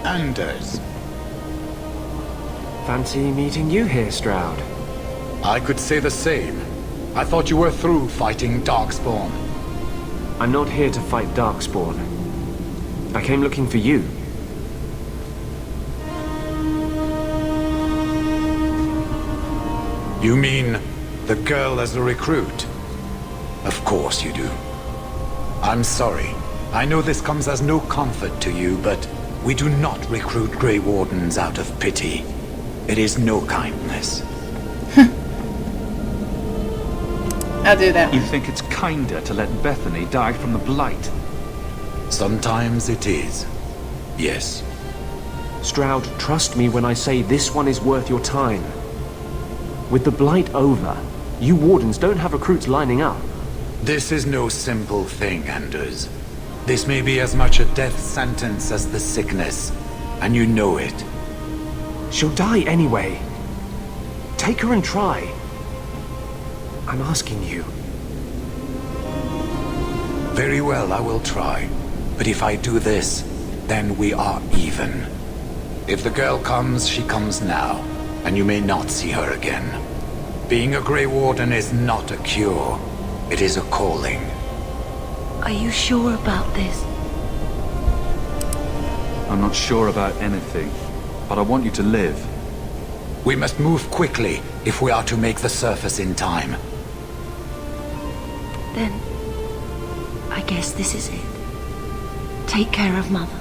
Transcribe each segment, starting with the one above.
Anders. Fancy meeting you here, Stroud. I could say the same. I thought you were through fighting Darkspawn. I'm not here to fight Darkspawn. I came looking for you. You mean the girl as a recruit? Of course you do. I'm sorry. I know this comes as no comfort to you, but we do not recruit Grey Wardens out of pity. It is no kindness. I'll do that. You think it's kinder to let Bethany die from the Blight? Sometimes it is. Yes. Stroud, trust me when I say this one is worth your time. With the Blight over, you Wardens don't have recruits lining up. This is no simple thing, Anders. This may be as much a death sentence as the sickness, and you know it. She'll die anyway. Take her and try. I'm asking you. Very well, I will try. But if I do this, then we are even. If the girl comes, she comes now, and you may not see her again. Being a Grey Warden is not a cure. It is a calling. Are you sure about this? I'm not sure about anything, but I want you to live. We must move quickly if we are to make the surface in time. Then, I guess this is it. Take care of Mother.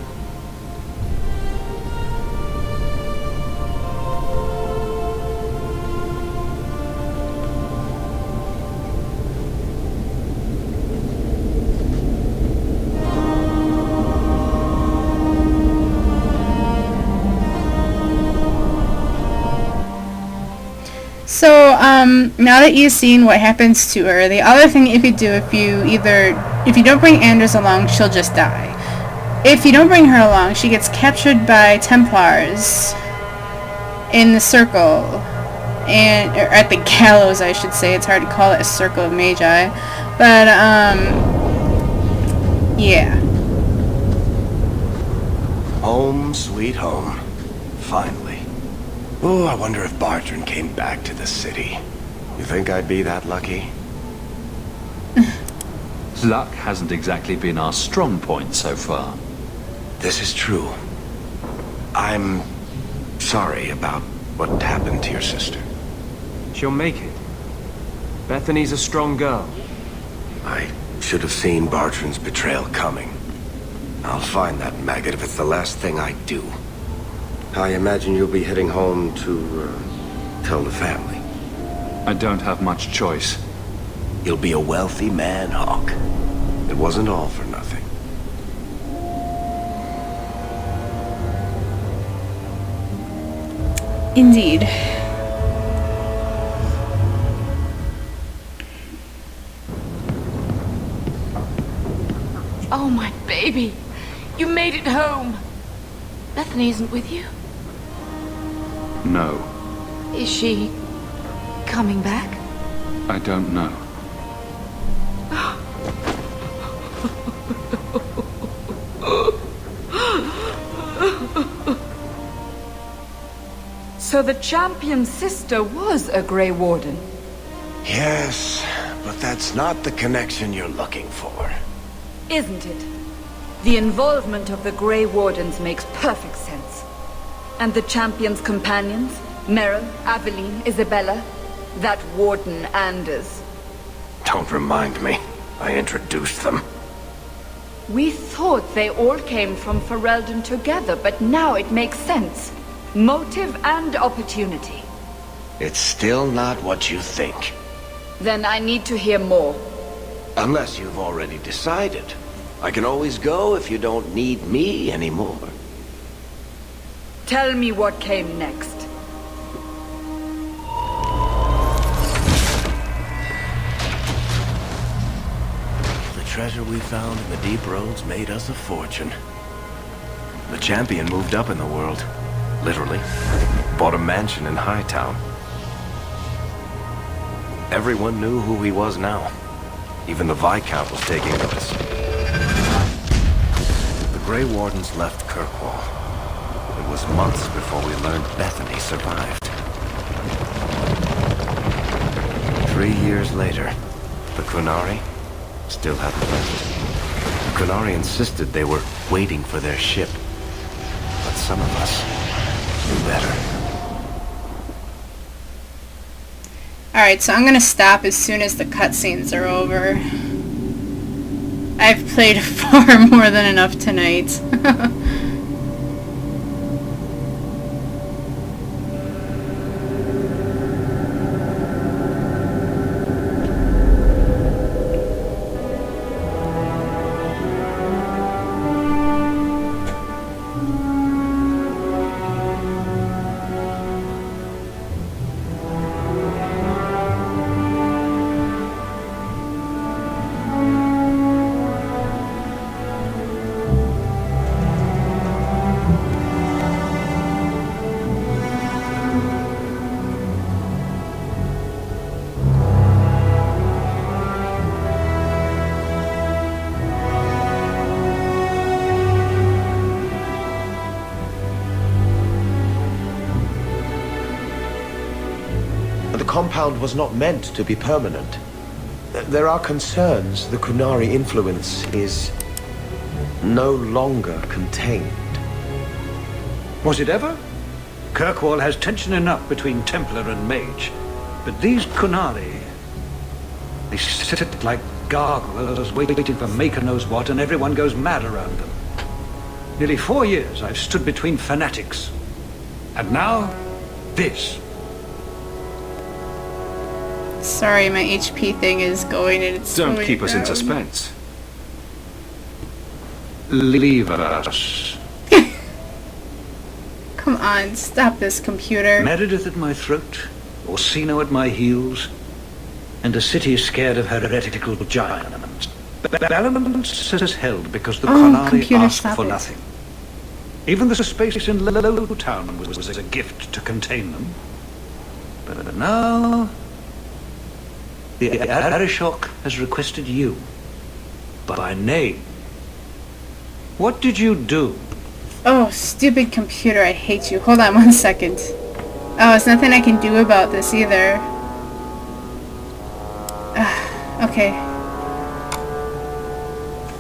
So, now that you've seen what happens to her, the other thing you could do if you don't bring Anders along, she'll just die. If you don't bring her along, she gets captured by Templars in the circle, or at the gallows, I should say. It's hard to call it a circle of Magi, but, yeah. Home, sweet home. Finally. Oh, I wonder if Bartrand came back to the city. You think I'd be that lucky? Luck hasn't exactly been our strong point so far. This is true. I'm sorry about what happened to your sister. She'll make it. Bethany's a strong girl. I should have seen Bartrand's betrayal coming. I'll find that maggot if it's the last thing I do. I imagine you'll be heading home to, tell the family. I don't have much choice. You'll be a wealthy man, Hawk. It wasn't all for nothing. Indeed. Oh, my baby. You made it home. Bethany isn't with you? No, Is she coming back? I don't know. So the champion's sister was a Grey Warden? Yes, but that's not the connection you're looking for. Isn't it? The involvement of the Grey Wardens makes perfect sense. And the champion's companions? Merrill, Aveline, Isabella? That Warden Anders? Don't remind me. I introduced them. We thought they all came from Ferelden together, but now it makes sense. Motive and opportunity. It's still not what you think. Then I need to hear more. Unless you've already decided. I can always go if you don't need me anymore. Tell me what came next. The treasure we found in the deep roads made us a fortune. The champion moved up in the world. Literally. Bought a mansion in Hightown. Everyone knew who he was now. Even the Viscount was taking notice. The Grey Wardens left Kirkwall. was months before we learned Bethany survived. 3 years later, the Qunari still hadn't left. The Qunari insisted they were waiting for their ship. But some of us knew better. Alright, so I'm gonna stop as soon as the cutscenes are over. I've played far more than enough tonight. The compound was not meant to be permanent. There are concerns the Qunari influence is no longer contained. Was it ever? Kirkwall has tension enough between Templar and Mage. But these Qunari, they sit like gargoyles waiting for Maker knows what, and everyone goes mad around them. Nearly 4 years I've stood between fanatics. And now, this. Sorry, my HP thing is going and it's Don't going keep us in down. suspense. Leave us. Come on, stop this computer. Meredith at my throat, Orsino at my heels, and the city is scared of heretical giants. Balance is held because the Qunari computer, asked stop for it. nothing. Even the space in Lowtown was a gift to contain them. But now, the Arishok has requested you, by name. What did you do? Oh, stupid computer, I hate you. Hold on 1 second. Oh, there's nothing I can do about this either. Okay.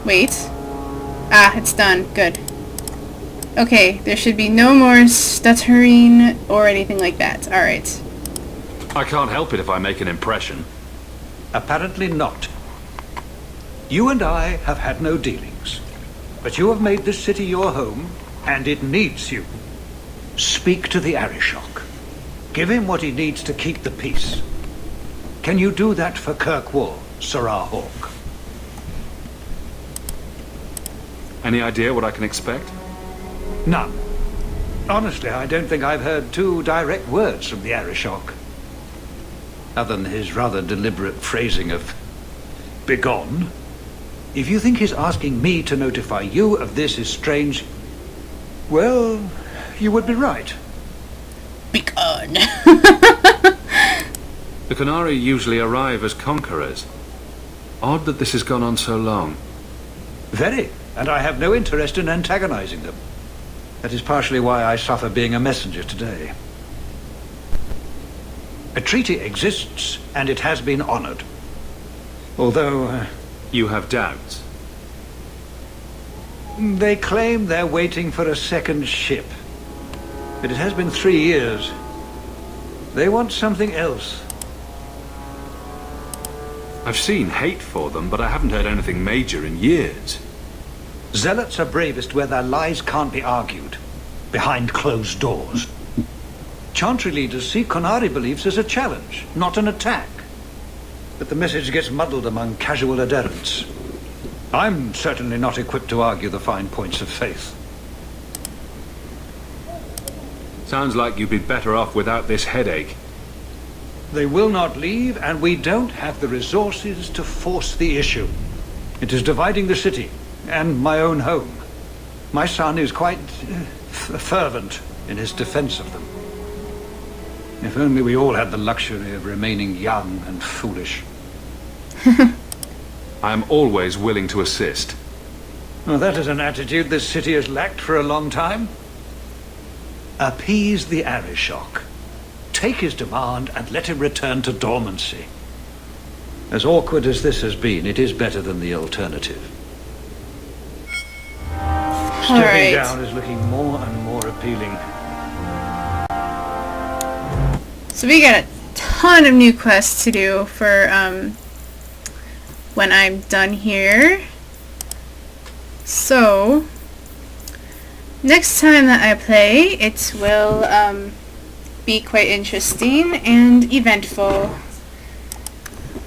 Wait. Ah, it's done. Good. Okay, there should be no more stuttering or anything like that. Alright. I can't help it if I make an impression. Apparently not. You and I have had no dealings, but you have made this city your home, and it needs you. Speak to the Arishok. Give him what he needs to keep the peace. Can you do that for Kirkwall, Sirrah Hawk? Any idea what I can expect? None. Honestly, I don't think I've heard 2 direct words from the Arishok. Other than his rather deliberate phrasing of begone. If you think his asking me to notify you of this is strange, well, you would be right. Begone. The Qunari usually arrive as conquerors. Odd that this has gone on so long. Very, and I have no interest in antagonizing them. That is partially why I suffer being a messenger today. A treaty exists, and it has been honored. Although, You have doubts. they claim they're waiting for a second ship. But it has been 3 years. They want something else. I've seen hate for them, but I haven't heard anything major in years. Zealots are bravest where their lies can't be argued, behind closed doors. Chantry leaders see Qunari beliefs as a challenge, not an attack. But the message gets muddled among casual adherents. I'm certainly not equipped to argue the fine points of faith. Sounds like you'd be better off without this headache. They will not leave, and we don't have the resources to force the issue. It is dividing the city, and my own home. My son is quite fervent in his defense of them. If only we all had the luxury of remaining young and foolish. I am always willing to assist. Well, that is an attitude this city has lacked for a long time. Appease the Arishok. Take his demand and let him return to dormancy. As awkward as this has been, it is better than the alternative. Stepping Alright. down is looking more and more appealing. So we got a ton of new quests to do for when I'm done here. So next time that I play, it will be quite interesting and eventful.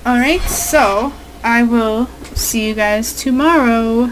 Alright, so I will see you guys tomorrow.